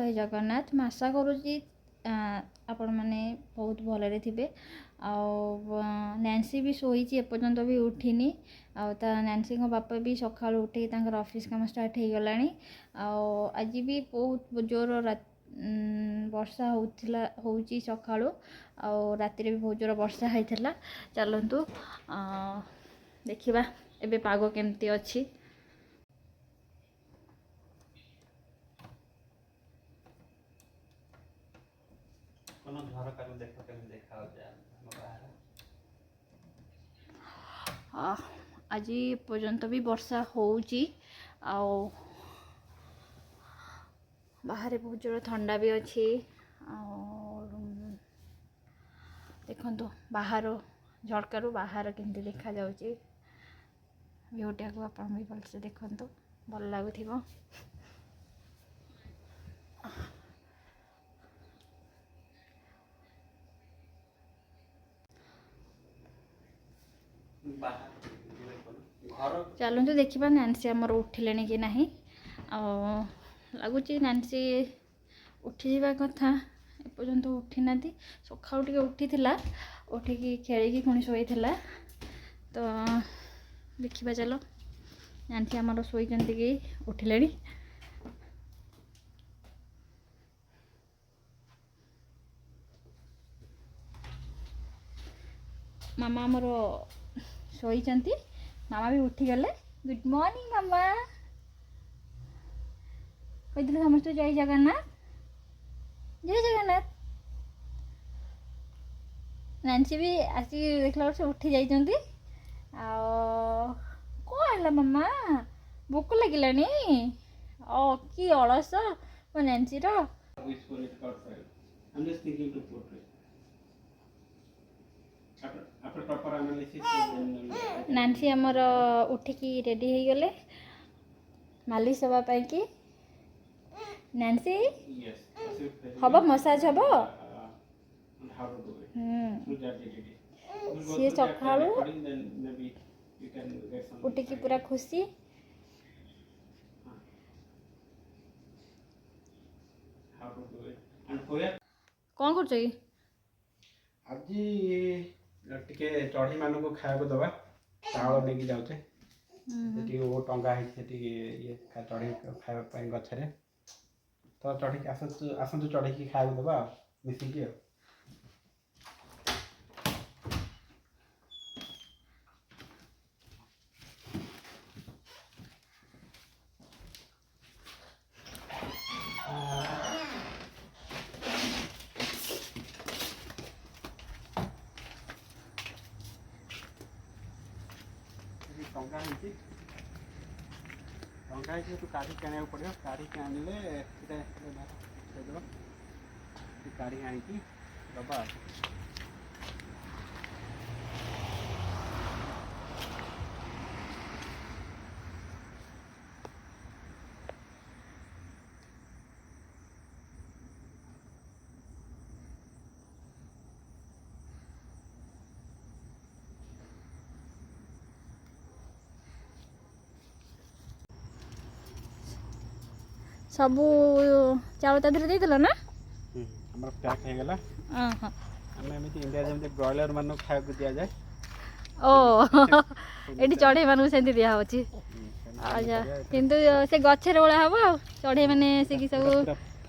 जय जगन्नाथ। मैं आशा करुँची आपण मैंने बहुत भलरे थे। नैन्सी भी शोई एपर्यंत भी उठिनी। नैन्सी बापा भी सका उठे ऑफिस काम स्टार्ट हो गला। आज भी बहुत जोर वर्षा होची सका राति भी बहुत जोर वर्षा होता। चलतु देखा एबे पाग केमती अच्छी। आज पर्यंत भी वर्षा होची बाहर बहुत जोर ठंडा भी अच्छी। देखो बाहर झड़कार बाहर केमती देखा जाउची व्यूटा को आप भी भलसे देखु भल लगुव। चलते देखा नैन्सी आमर उठिले कि ना। लगुच नैन्सी उठी जा कथा एपर्यंत उठी ना। सका उठी उठिकी खेल पुणी शोई तो देखा। चलो नैन्सी आमर शोई कि उठिले। मामा आमर शोई मामा भी उठीगले। गुड मॉर्निंग मामा कही समस्त जय जगन्नाथ जय जगन्नाथ। नैन्सी भी आसिक देखला से उठी जाइछंती। कौन है मामा भोक लगिलानी कि अलस मो नैन्सी रो। नैन्सी आमर उठिकी रेडी हो गले मालिश हवा पाई कि। नैन्सी हम मसाज हम सी सका उठिकी पूरा खुशी। कौन कर आज टिके चढ़ी मान को खाया दवा चावल लेके जाऊे वो टंगा ये चढ़ी खाया गचरे तो चढ़ी आसतु चढ़ी खाया दवा मिसिकी। टंगा तू काढ़ी आने पड़ो काढ़ी आनले काढ़ी आनिकी दबा। सबू चाउल ता देते ना हमर पैक हो गला। हमें एमती इंडिया जमते ब्रॉयलर मान खाया दिया जाए ये चढ़ई मान से दिया होची। अच्छा किंतु से गछरे ओळा हबो चढ़ई माने से कि सब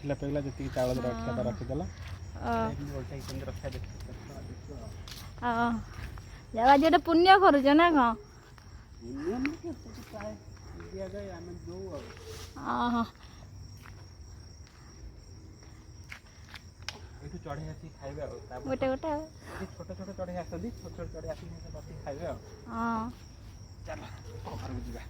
फिला पेला जति चावल रखा रखी देला ओल्टा ही केंद्र रखा दे। जावा जेटा पुण्य करू छ ना को पुण्य में के चाहे दिया जाए हमें दो। चढ़े आसी खाइबे गोटे गोटे छोट छोट चढ़े आसती छोट छोट चढ़े आसी बस खाइबे। चल घर को जीवा।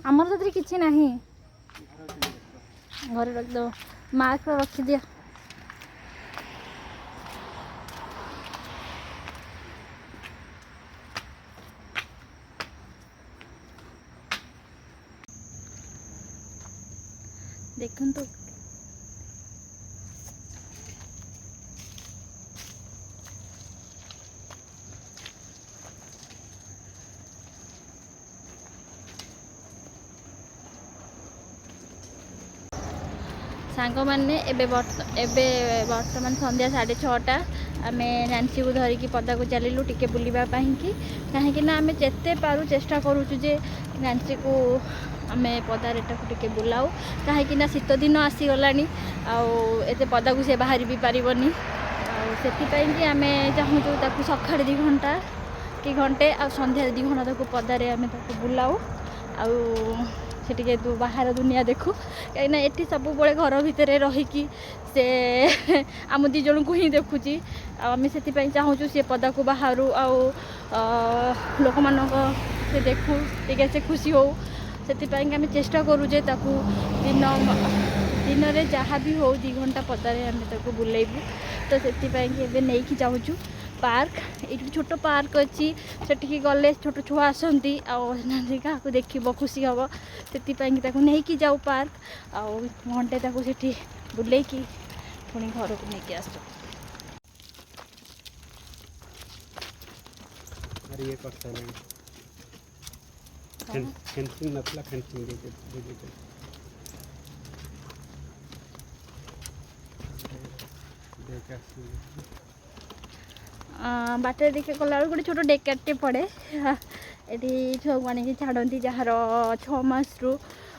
आमर तो किसी ना घर रख दो मास्क रखी दिया। देखो सांग मैंने एबे बर्तमान संध्या 6:30 आम नांसी को धरिकी पदा को चलू टिके बुलवाई कि कहीं आम जिते पारू चेष्टा करुचु जे नांसी को आम पदारे टिके बुलाऊ कहीं शीत दिन आसीगला आते पदा को सी बाहरी भी पारनी आपाई आम चाहूँ सका 2 घंटा कि घंटे आ संध्या 2 घंटा तक पदारे आम बुलाऊ आउ बाहर दुनिया देखू कहीं ये सब घर भितर रहीकि से आम 2 जन को ही देखुची आम से चाहूँ सी पदा को बाहर आउ लोक मान से देखू टे से खुशी हो से आम चेष्टा करूचे दिन में जहाँ भी हो 2 घंटा पदारे आम बुलेबू तो से नहीं जाऊँ पार्क ये छोट पार्क अच्छी से गले छोट छुआ आसती क्या देख खुशी हम से नहीं कि जाऊ पार्क आउ घंटे से बुले पुणी घर को लेकिन आस फेंसिंग नथला फेंसिंग बाटे देखे गला गोटे छोट डेकाटे पड़े ये छुआ को आनिक छाड़ती जार 6 मास रु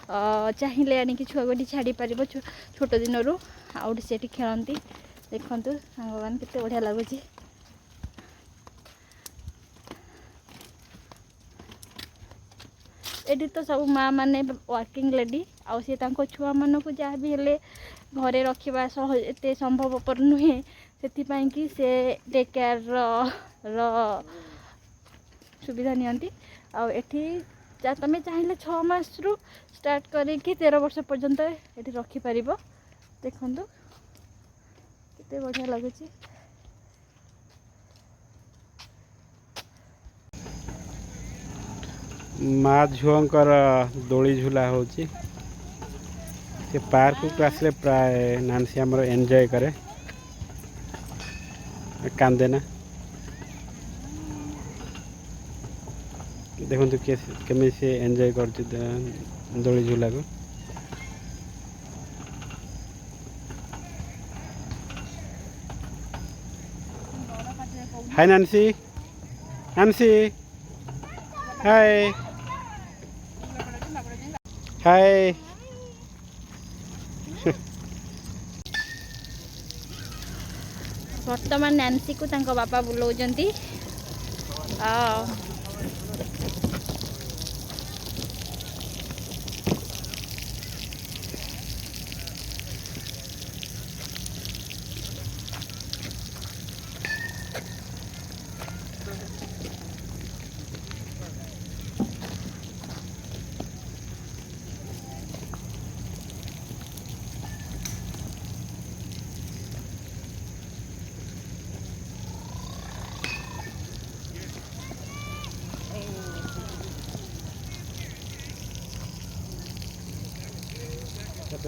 चाहिए आनिक छुआ को छाड़ी पार छोट दिन रू आउट से खेलती देखु सांग मान के बढ़िया लगुच ये तो सब माँ मैंने वर्किंग लेडी आउ सी छुआ मान को जहाँ भी हेले घरे रखा एत संभवपर नुहे से से डे केयर सुविधा नियंती आठी तुम्हें चाहिए 6 मास रु स्टार्ट करके 13 वर्ष पर्यंत ये रखिपर देखु केते बढ़िया लगुच माँ झुआंकर दोली झूला हो पार्क को आसले प्राय नानसी आमर एंजॉय करे कांदे ना देखो केमी से एंजॉय कर दोली झूला को हाय नानसी नानसी हाय हाय वर्तमान नांसी को तांको बापा बुलाउजंती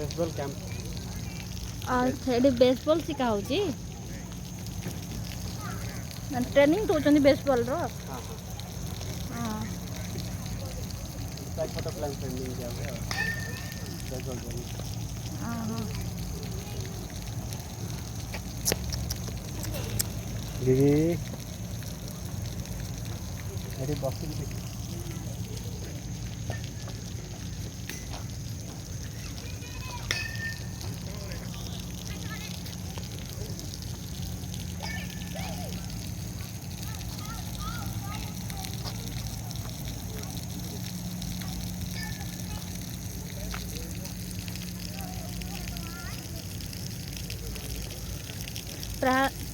बेसबॉल कैंप अच्छा ये बेसबॉल शिखा हो ट्रेनिंग दौरान बेसबॉल रो हाँ छोटा प्लान ट्रेनिंग दिया हुआ बेसबॉल दीदी अरे बस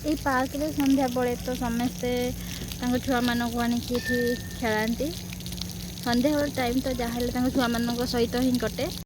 ये पार्क रे संध्या बेले तो समस्ते छुआ मान को आनिक खेलाती संध्या टाइम तो जहाँ छुआ मान सहित ही कटे।